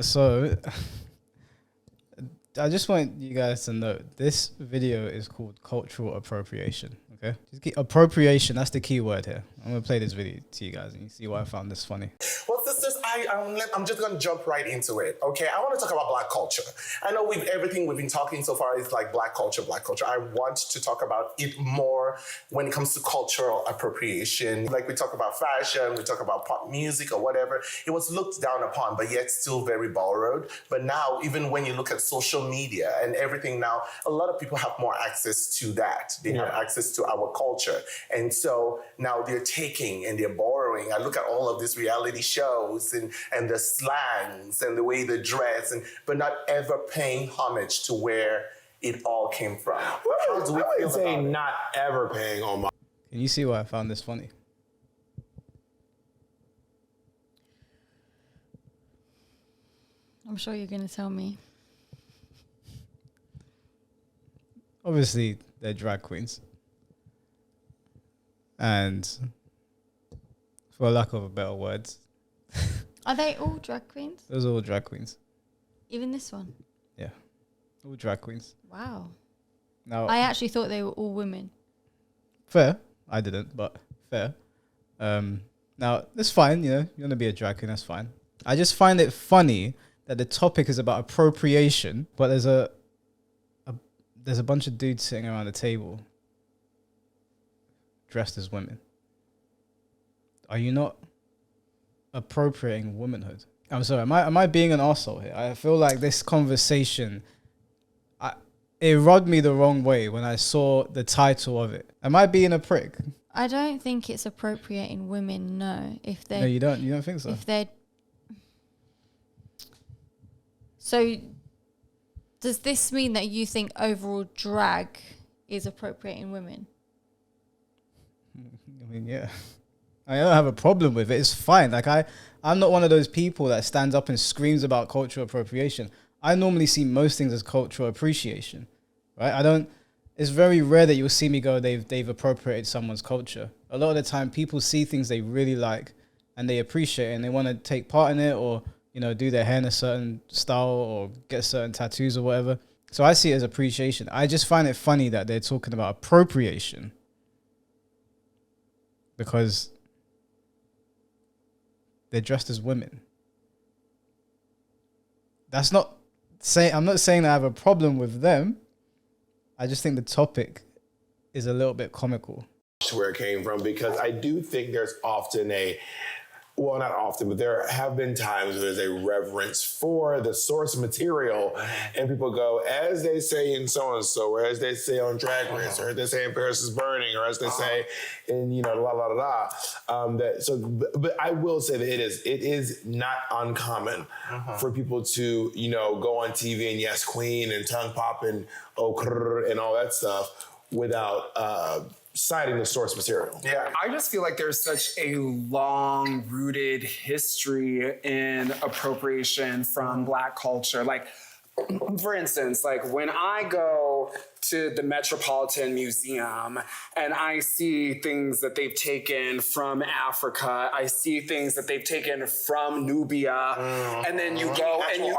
So I just want you guys to know this video is called cultural appropriation. Okay, appropriation. That's the key word here. I'm gonna play this video to you guys, and you see why I found this funny. Well, sisters, I'm just gonna jump right into it. Okay, I want to talk about Black culture. I know everything we've been talking so far is like Black culture, Black culture. I want to talk about it more when it comes to cultural appropriation. Like we talk about fashion, we talk about pop music or whatever. It was looked down upon, but yet still very borrowed. But now, even when you look at social media and everything now, a lot of people have more access to that. They have access to our culture. And so now they're taking and they're borrowing. I look at all of these reality shows and the slangs and the way they dress, but not ever paying homage to where it all came from. How do we feel say not ever paying homage? Can you see why I found this funny? I'm sure you're going to tell me. Obviously, they're drag queens. And for lack of a better words. Are they all drag queens? Those are all drag queens. Even this one? Yeah. All drag queens. Wow. Now, I actually thought they were all women. Fair. I didn't, but fair. Now, it's fine, you want to be a drag queen, that's fine. I just find it funny that the topic is about appropriation, but there's a bunch of dudes sitting around the table dressed as women. Are you not appropriating womanhood? I'm sorry, am I being an arsehole here? I feel like this conversation, it rubbed me the wrong way when I saw the title of it. Am I being a prick? I don't think it's appropriating women, no. No, you don't think so? If they're... So, does this mean that you think overall drag is appropriating women? I mean, yeah. I don't have a problem with it. It's fine. Like I'm not one of those people that stands up and screams about cultural appropriation. I normally see most things as cultural appreciation, right? It's very rare that you'll see me go, they've appropriated someone's culture. A lot of the time people see things they really like and they appreciate it and they want to take part in it or, do their hair in a certain style or get certain tattoos or whatever. So I see it as appreciation. I just find it funny that they're talking about appropriation because they're dressed as women. I'm not saying that I have a problem with them. I just think the topic is a little bit comical. Where it came from, because I do think there's often well, not often, but there have been times where there's a reverence for the source material, and people go, as they say in so-and-so, or as they say on Drag Race, or as they say in Paris is Burning, or as they say in, but I will say that it is not uncommon for people to, go on TV and yes, queen, and tongue pop, and and all that stuff without citing the source material. Yeah, I just feel like there's such a long-rooted history in appropriation from Black culture. Like, for instance, like when I go to the Metropolitan Museum and I see things that they've taken from Africa, I see things that they've taken from Nubia, and then you go and you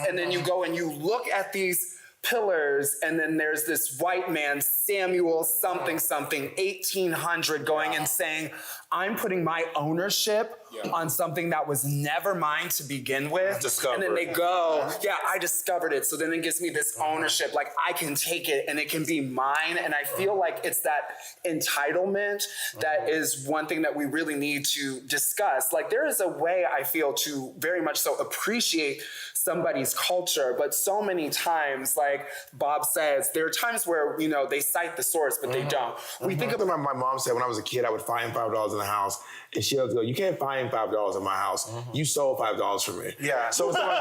and then you go and you look at these pillars, and then there's this white man, Samuel something 1800, going and saying, I'm putting my ownership on something that was never mine to begin with. And then they go, I discovered it. So then it gives me this ownership, like I can take it and it can be mine. And I feel like it's that entitlement that is one thing that we really need to discuss. Like there is a way I feel to very much so appreciate somebody's culture, but so many times, like Bob says, there are times where, they cite the source, but they don't. We think of my mom said when I was a kid, I would find $5 in the house, and she would go, you can't find $5 in my house. You sold $5 for me. Yeah. So someone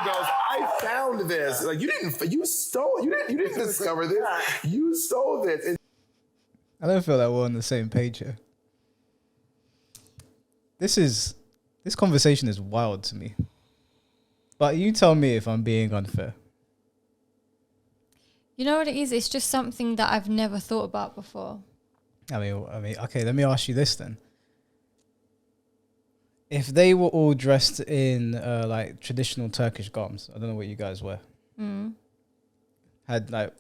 goes, I found this. Like you didn't discover this. You stole this. I don't feel that we're on the same page here. This conversation is wild to me. But you tell me if I'm being unfair. You know what it is? It's just something that I've never thought about before. I mean, okay, let me ask you this then. if they were all dressed in like traditional Turkish garments, I don't know what you guys wear, had like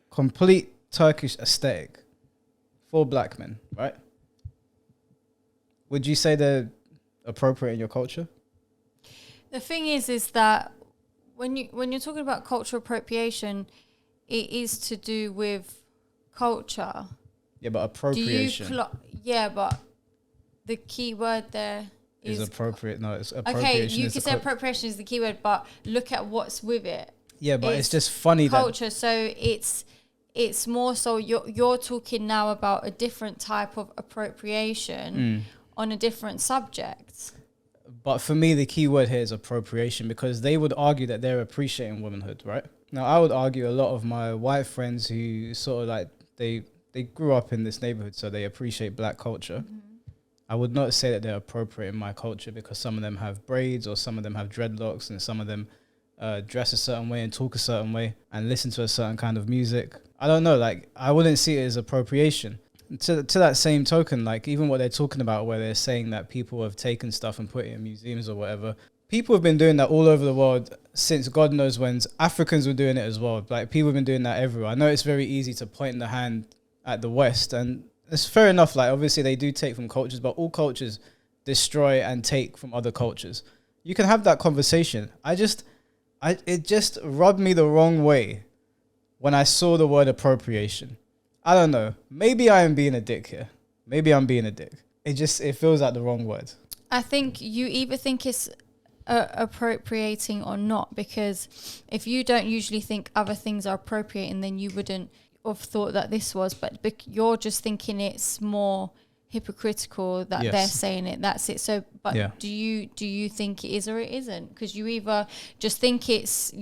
complete Turkish aesthetic for black men, right? Would you say they're appropriate in your culture? The thing is that when you're talking about cultural appropriation, it is to do with culture. Yeah, but appropriation but the key word there is appropriate. No, it's okay. appropriation. You can say appropriation is the key word, but look at what's with it. Yeah, but it's just funny culture. that So it's more so you're talking now about a different type of appropriation on a different subject. But for me, the key word here is appropriation, because they would argue that they're appreciating womanhood, right? Now, I would argue a lot of my white friends who sort of like, they grew up in this neighborhood, so they appreciate black culture. I would not say that they're appropriating my culture, because some of them have braids, or some of them have dreadlocks, and some of them dress a certain way and talk a certain way and listen to a certain kind of music. I don't know, like, I wouldn't see it as appropriation. To that same token, like, even what they're talking about where they're saying that people have taken stuff and put it in museums or whatever, people have been doing that all over the world since God knows when. Africans were doing it as well. Like, people have been doing that everywhere. I know it's very easy to point the hand at the West, and it's fair enough. Like, obviously they do take from cultures, but all cultures destroy and take from other cultures. You can have that conversation. It just rubbed me the wrong way when I saw the word appropriation. I don't know. Maybe I am being a dick here. Maybe I'm being a dick. It feels like the wrong word. I think you either think it's appropriating or not, because if you don't usually think other things are appropriating, then you wouldn't have thought that this was. But you're just thinking it's more hypocritical that they're saying it. That's it. So, but do you think it is or it isn't? Because you either just think it's,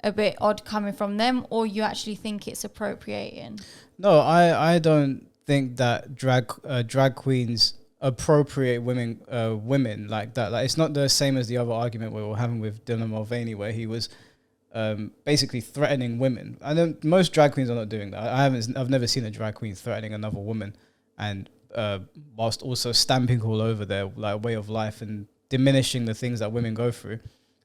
a bit odd coming from them, or you actually think it's appropriating. No, I don't think that drag queens appropriate women like that. Like, it's not the same as the other argument we were having with Dylan Mulvaney, where he was basically threatening women. I know most drag queens are not doing that. I've never seen a drag queen threatening another woman, and whilst also stamping all over their like way of life and diminishing the things that women go through.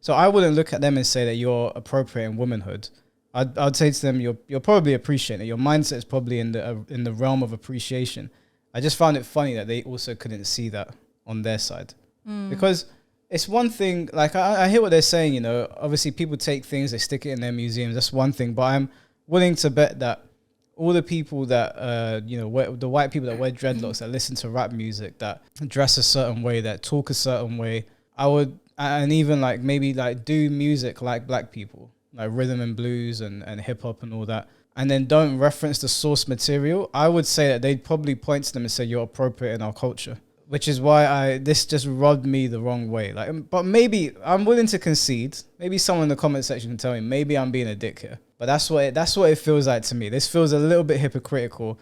So I wouldn't look at them and say that you're appropriating womanhood. I'd say to them, you're probably appreciating it. Your mindset is probably in the realm of appreciation. I just found it funny that they also couldn't see that on their side, because it's one thing. Like, I hear what they're saying. Obviously people take things, they stick it in their museums. That's one thing. But I'm willing to bet that all the people that the white people that wear dreadlocks, that listen to rap music, that dress a certain way, that talk a certain way, and even like maybe like do music like black people, like rhythm and blues and hip hop and all that, and then don't reference the source material, I would say that they'd probably point to them and say you're appropriating our culture, which is why this just rubbed me the wrong way. Like, but maybe I'm willing to concede. Maybe someone in the comment section can tell me maybe I'm being a dick here, but that's what it feels like to me. This feels a little bit hypocritical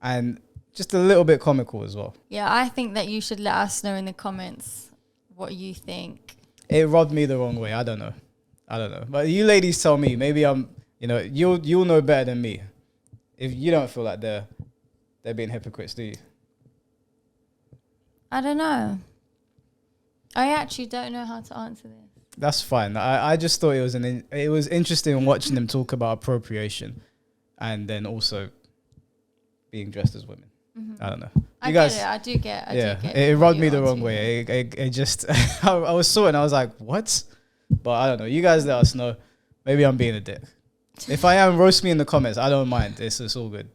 and just a little bit comical as well. Yeah, I think that you should let us know in the comments what you think. It rubbed me the wrong way. I don't know. But you ladies tell me. Maybe you'll know better than me. If you don't feel like they're being hypocrites, do you? I don't know. I actually don't know how to answer this. That's fine. I just thought it was interesting watching them talk about appropriation, and then also being dressed as women. I don't know. I do get it. It rubbed me the wrong way. It just I was saw it and I was like, what? But I don't know. You guys let us know. Maybe I'm being a dick. If I am, roast me in the comments. I don't mind. It's all good.